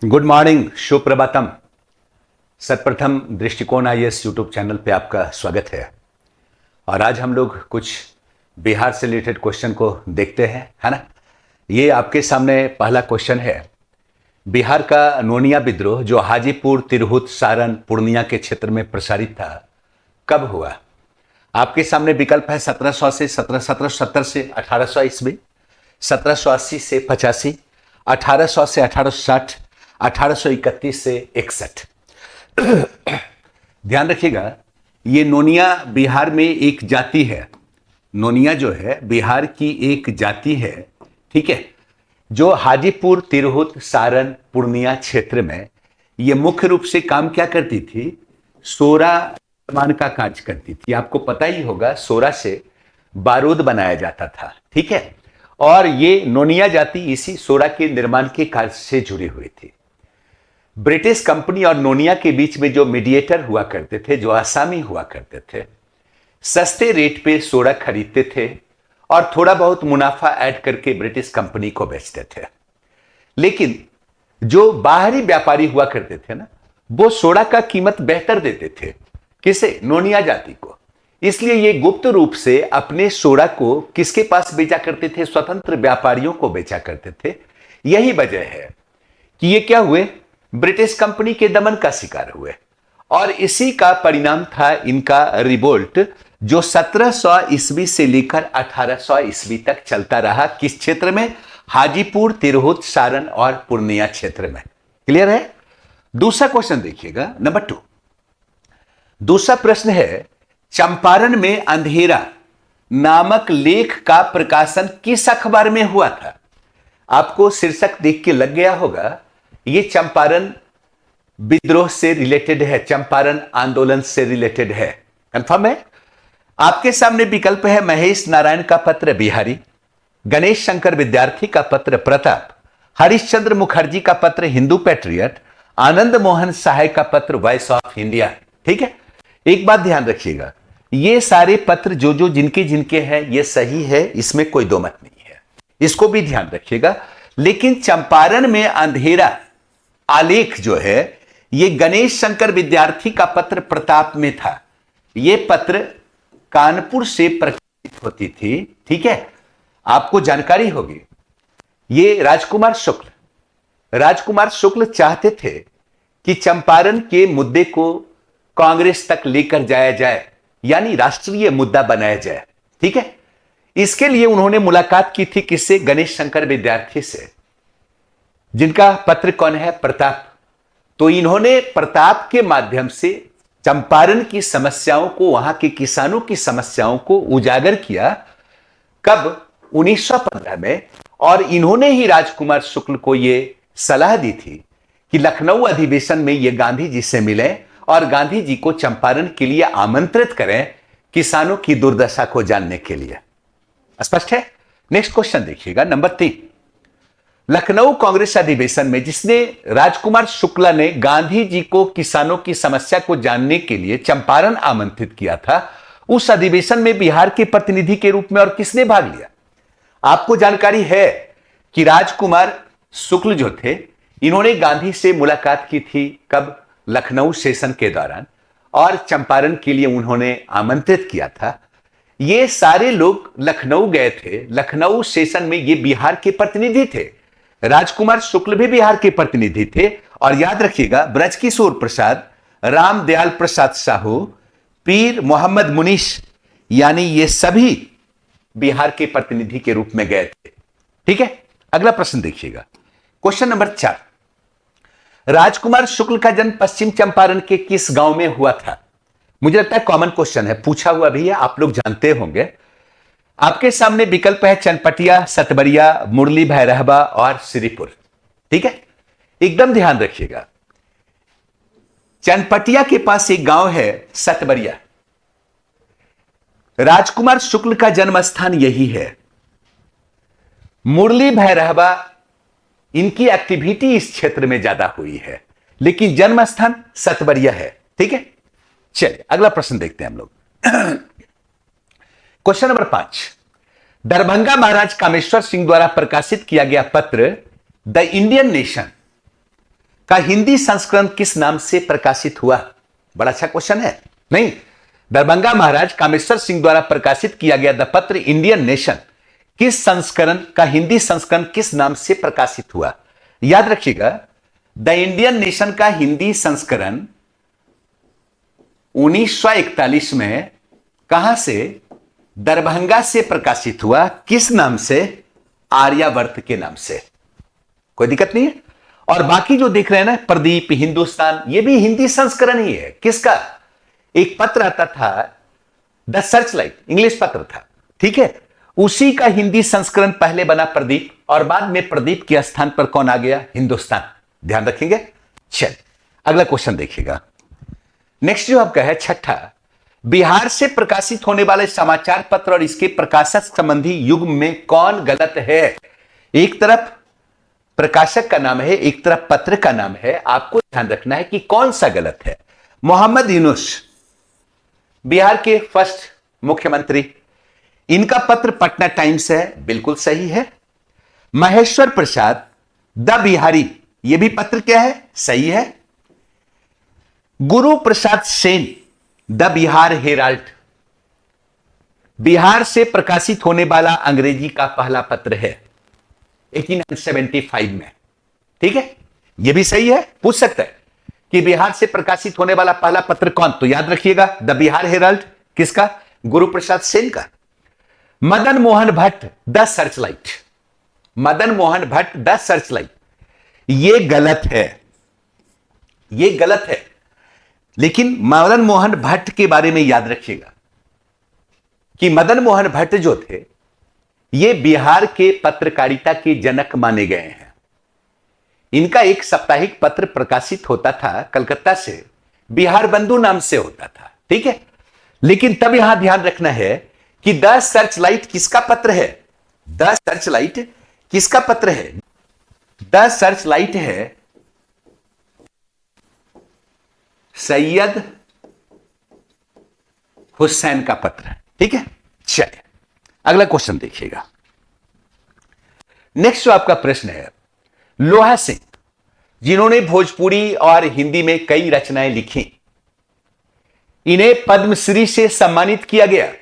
Good morning, Suprabhatam. सर्वप्रथम दृष्टिकोण IAS YouTube channel पे आपका स्वागत है। और आज हम लोग कुछ बिहार से रिलेटेड क्वेश्चन को देखते हैं, है ना। ये आपके सामने पहला क्वेश्चन है। बिहार का नोनिया विद्रोह जो हाजीपुर, तिरहुत, सारण, पूर्णिया के क्षेत्र में प्रसारित था, कब हुआ? आपके सामने विकल्प है 1700 से 1770 से 1800 ईस्वी, 1780 से 85, 1800 से 1860, 1831 से 61। ध्यान रखिएगा, ये नोनिया बिहार में एक जाति है। नोनिया जो है बिहार की एक जाति है, ठीक है, जो हाजीपुर, तिरहुत, सारण, पूर्णिया क्षेत्र में ये मुख्य रूप से काम क्या करती थी? सोरा निर्माण का कार्य करती थी। आपको पता ही होगा, सोरा से बारूद बनाया जाता था, ठीक है। और ये नोनिया जाति इसी सोरा के निर्माण के कार्य से जुड़ी हुई थी। ब्रिटिश कंपनी और नोनिया के बीच में जो मीडिएटर हुआ करते थे, जो आसामी हुआ करते थे, सस्ते रेट पे सोरा खरीदते थे और थोड़ा बहुत मुनाफा ऐड करके ब्रिटिश कंपनी को बेचते थे। लेकिन जो बाहरी व्यापारी हुआ करते थे ना, वो सोडा का कीमत बेहतर देते थे। किसे? नोनिया जाति को। इसलिए ये गुप्त रूप से अपने सोडा को किसके पास बेचा करते थे? स्वतंत्र व्यापारियों को बेचा करते थे। यही वजह है कि ये क्या हुए? ब्रिटिश कंपनी के दमन का शिकार हुए। और इसी का परिणाम था इनका रिवोल्ट, जो 1700 ईस्वी से लेकर 1800 ईस्वी तक चलता रहा। किस क्षेत्र में? हाजीपुर, तिरहुत, सारण और पूर्णिया क्षेत्र में। क्लियर है? दूसरा क्वेश्चन देखिएगा, नंबर 2। दूसरा प्रश्न है, चंपारण में अंधेरा नामक लेख का प्रकाशन किस अखबार में हुआ था? आपको शीर्षक देख के लग गया होगा, ये चंपारण विद्रोह से रिलेटेड है, चंपारण आंदोलन से रिलेटेड है। कंफर्म है? आपके सामने विकल्प है महेश नारायण का पत्र बिहारी, गणेश शंकर विद्यार्थी का पत्र प्रताप, हरिश्चंद्र मुखर्जी का पत्र हिंदू पैट्रियट, आनंद मोहन सहाय का पत्र वॉइस ऑफ इंडिया। ठीक है, एक बात ध्यान रखिएगा, ये सारे पत्र जो जिनके जिनके हैं ये सही है, इसमें कोई दो मत नहीं है, इसको भी ध्यान रखिएगा। लेकिन चंपारण में अंधेरा आलेख जो है, ये गणेश शंकर विद्यार्थी का पत्र प्रताप में था। ये पत्र कानपुर से प्रकाशित होती थी, ठीक है, आपको जानकारी होगी। ये राजकुमार शुक्ल चाहते थे कि चंपारण के मुद्दे को कांग्रेस तक लेकर जाया जाए, यानी राष्ट्रीय मुद्दा बनाया जाए, ठीक है। इसके लिए उन्होंने मुलाकात की थी किससे? गणेश शंकर विद्यार्थी से, जिनका पत्र कौन है? प्रताप। तो इन्होंने प्रताप के माध्यम से चंपारण की समस्याओं को, वहां के किसानों की समस्याओं को उजागर किया। कब? 1915 में। और इन्होंने ही राजकुमार शुक्ल को यह सलाह दी थी कि लखनऊ अधिवेशन में ये गांधी जी से मिलें और गांधी जी को चंपारण के लिए आमंत्रित करें, किसानों की दुर्दशा को जानने के लिए। स्पष्ट है? नेक्स्ट क्वेश्चन देखिएगा, नंबर 3। लखनऊ कांग्रेस अधिवेशन में जिसने राजकुमार शुक्ला ने गांधी जी को किसानों की समस्या को जानने के लिए चंपारण आमंत्रित किया था, उस अधिवेशन में बिहार के प्रतिनिधि के रूप में और किसने भाग लिया? आपको जानकारी है कि राजकुमार शुक्ल जो थे, इन्होंने गांधी से मुलाकात की थी। कब? लखनऊ सेशन के दौरान, और चंपारण के लिए उन्होंने आमंत्रित किया था। ये सारे लोग लखनऊ गए थे। लखनऊ सेशन में ये बिहार के प्रतिनिधि थे। राजकुमार शुक्ल भी बिहार के प्रतिनिधि थे। और याद रखिएगा, ब्रजकिशोर प्रसाद, राम दयाल प्रसाद साहू, पीर मोहम्मद मुनीश, यानी ये सभी बिहार के प्रतिनिधि के रूप में गए थे। ठीक है, अगला प्रश्न देखिएगा, क्वेश्चन नंबर 4। राजकुमार शुक्ल का जन्म पश्चिम चंपारण के किस गांव में हुआ था? मुझे लगता है कॉमन क्वेश्चन है, पूछा हुआ भी है, आप लोग जानते होंगे। आपके सामने विकल्प है चनपटिया, सतबरिया, मुरली भैरहबा और श्रीपुर। ठीक है, एकदम ध्यान रखिएगा। चनपटिया के पास एक गांव है सतबरिया। राजकुमार शुक्ल का जन्म स्थान यही है। मुरली भैरहबा, इनकी एक्टिविटी इस क्षेत्र में ज्यादा हुई है, लेकिन जन्म स्थान सतबरिया है। ठीक है, चलिए अगला प्रश्न देखते हैं हम लोग। Question number 5। दरभंगा महाराज कामेश्वर सिंह द्वारा प्रकाशित किया गया पत्र द इंडियन नेशन का हिंदी संस्करण किस नाम से प्रकाशित हुआ? बड़ा अच्छा क्वेश्चन है नहीं? दरभंगा महाराज कामेश्वर सिंह द्वारा प्रकाशित किया गया द पत्र इंडियन नेशन किस संस्करण का हिंदी संस्करण किस नाम से प्रकाशित हुआ? याद रखिएगा, द इंडियन नेशन का हिंदी संस्करण 1941 में कहां से? दरभंगा से प्रकाशित हुआ। किस नाम से? आर्यावर्त के नाम से। कोई दिक्कत नहीं है। और बाकी जो देख रहे हैं ना, प्रदीप, हिंदुस्तान, ये भी हिंदी संस्करण ही है। किसका? एक पत्र आता था द सर्चलाइट, इंग्लिश पत्र था, ठीक है, उसी का हिंदी संस्करण पहले बना प्रदीप, और बाद में प्रदीप के स्थान पर कौन आ गया? हिंदुस्तान। ध्यान रखेंगे। चल अगला क्वेश्चन देखिएगा। नेक्स्ट जो आपका है छठा, बिहार से प्रकाशित होने वाले समाचार पत्र और इसके प्रकाशक संबंधी युग्म में कौन गलत है? एक तरफ प्रकाशक का नाम है, एक तरफ पत्र का नाम है, आपको ध्यान रखना है कि कौन सा गलत है। मोहम्मद यूनुस बिहार के फर्स्ट मुख्यमंत्री, इनका पत्र पटना टाइम्स है, बिल्कुल सही है। महेश्वर प्रसाद द बिहारी, यह भी पत्र क्या है? सही है। गुरु प्रसाद सेन द बिहार हेराल्ड, बिहार से प्रकाशित होने वाला अंग्रेजी का पहला पत्र है 1875 में, ठीक है, यह भी सही है। पूछ सकता है कि बिहार से प्रकाशित होने वाला पहला पत्र कौन? तो याद रखिएगा द बिहार हेराल्ड। किसका? गुरु प्रसाद सेन का। Madan Mohan Bhatt the Searchlight, Madan Mohan Bhatt the Searchlight, यह गलत है, यह गलत है। लेकिन मदन मोहन भट्ट के बारे में याद रखिएगा कि मदन मोहन भट्ट जो थे, ये बिहार के पत्रकारिता के जनक माने गए हैं। इनका एक साप्ताहिक पत्र प्रकाशित होता था कलकत्ता से, बिहार बंधु नाम से होता था, ठीक है। लेकिन तब यहां ध्यान रखना है कि द सर्चलाइट किसका पत्र है? द सर्चलाइट किसका पत्र है? द सर्चलाइट है सैयद हुसैन का पत्र, ठीक है। चलिए अगला क्वेश्चन देखिएगा। नेक्स्ट जो आपका प्रश्न है, लोहा सिंह, जिन्होंने भोजपुरी और हिंदी में कई रचनाएं लिखी, इन्हें पद्मश्री से सम्मानित किया गया,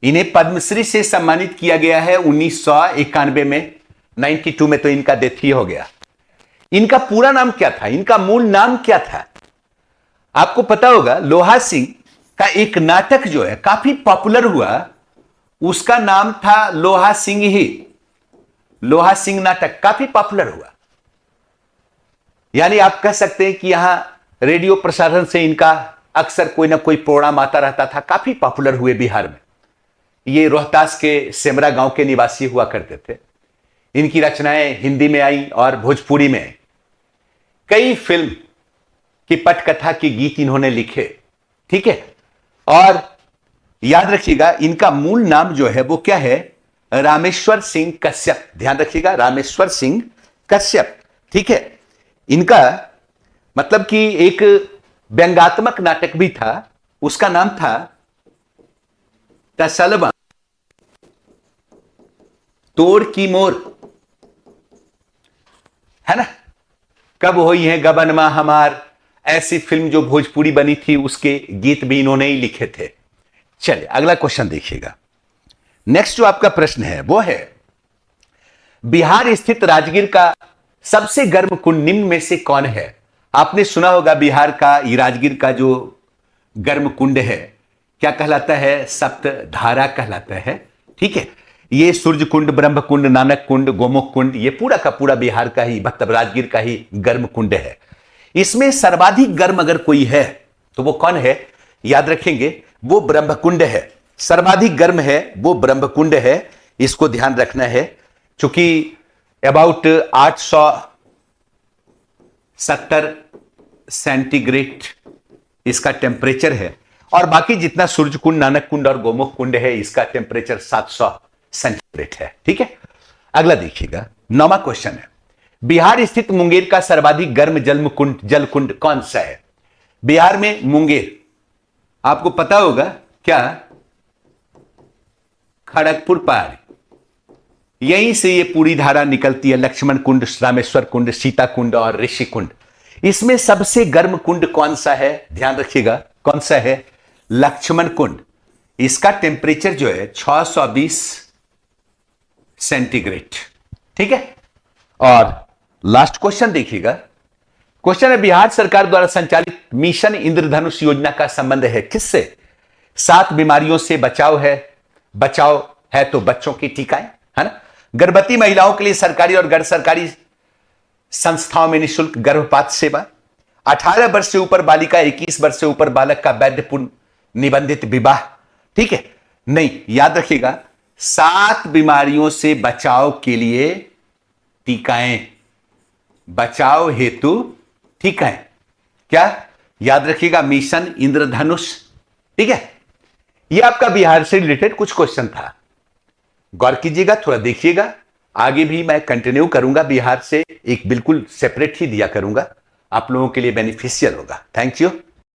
इन्हें पद्मश्री से सम्मानित किया गया है 1991 में। 92 में तो इनका डेथ ही हो गया। इनका पूरा नाम क्या था? इनका मूल नाम क्या था? आपको पता होगा, लोहा सिंह का एक नाटक जो है काफी पॉपुलर हुआ, उसका नाम था लोहा सिंह ही। लोहा सिंह नाटक काफी पॉपुलर हुआ, यानी आप कह सकते हैं कि यहां रेडियो प्रसारण से इनका अक्सर कोई ना कोई प्रोग्राम आता रहता था, काफी पॉपुलर हुए बिहार में। ये रोहतास के सेमरा गांव के निवासी हुआ करते थे। इनकी रचनाएं हिंदी में आई और भोजपुरी में आई। कई फिल्म की पटकथा के गीत इन्होंने लिखे, ठीक है। और याद रखिएगा, इनका मूल नाम जो है वो क्या है? रामेश्वर सिंह कश्यप। ध्यान रखिएगा, रामेश्वर सिंह कश्यप, ठीक है। इनका मतलब कि एक व्यंग्यात्मक नाटक भी था, उसका नाम था तसलवा तोड़ की मोर, है ना। कब होई है गबनमा हमार, ऐसी फिल्म जो भोजपुरी बनी थी, उसके गीत भी इन्होंने ही लिखे थे। चलिए अगला क्वेश्चन देखिएगा। नेक्स्ट जो आपका प्रश्न है वो है, बिहार स्थित राजगीर का सबसे गर्म कुंड निम्न में से कौन है? आपने सुना होगा बिहार का, ये राजगीर का जो गर्म कुंड है क्या कहलाता है? सप्तधारा कहलाता है, ठीक है। ये सूर्य कुंड, ब्रह्म कुंड, नानक कुंड, गोमुख कुंड, ये पूरा का पूरा बिहार का ही, मतलब राजगीर का ही गर्म कुंड है। इसमें सर्वाधिक गर्म अगर कोई है तो वो कौन है? याद रखेंगे, वो ब्रह्मकुंड है। सर्वाधिक गर्म है वो ब्रह्मकुंड है, इसको ध्यान रखना है। चूंकि अबाउट 870 सेंटीग्रेड इसका टेम्परेचर है, और बाकी जितना सूर्य कुंड, नानक कुंड और गोमुख कुंड है, इसका टेम्परेचर 700 सेंटीग्रेड है, ठीक है। अगला देखिएगा, 9वां क्वेश्चन है, बिहार स्थित मुंगेर का सर्वाधिक गर्म जल कुंड कौन सा है? बिहार में मुंगेर, आपको पता होगा क्या? खड़गपुर पहाड़ी, यहीं से ये पूरी धारा निकलती है। लक्ष्मण कुंड, रामेश्वर कुंड, सीता कुंड और ऋषि कुंड, इसमें सबसे गर्म कुंड कौन सा है, ध्यान रखिएगा, कौन सा है? लक्ष्मण कुंड। इसका टेम्परेचर जो है 620 सेंटीग्रेड, ठीक है। और लास्ट क्वेश्चन देखिएगा, क्वेश्चन है बिहार सरकार द्वारा संचालित मिशन इंद्रधनुष योजना का संबंध है किससे? 7 बीमारियों से बचाव है तो बच्चों की टीकाएं, है ना। गर्भवती महिलाओं के लिए सरकारी और गैर सरकारी संस्थाओं में निःशुल्क गर्भपात सेवा, 18 वर्ष से ऊपर बालिका, 21 वर्ष से ऊपर बालक का वैधपूर्ण निबंधित विवाह, ठीक है। नहीं, याद रखिएगा, 7 बीमारियों से बचाव के लिए टीकाएं, बचाव हेतु टीकाएं, क्या याद रखिएगा? मिशन इंद्रधनुष, ठीक है। यह आपका बिहार से रिलेटेड कुछ क्वेश्चन था, गौर कीजिएगा, थोड़ा देखिएगा। आगे भी मैं कंटिन्यू करूंगा, बिहार से एक बिल्कुल सेपरेट ही दिया करूंगा, आप लोगों के लिए बेनिफिशियल होगा। Thank you.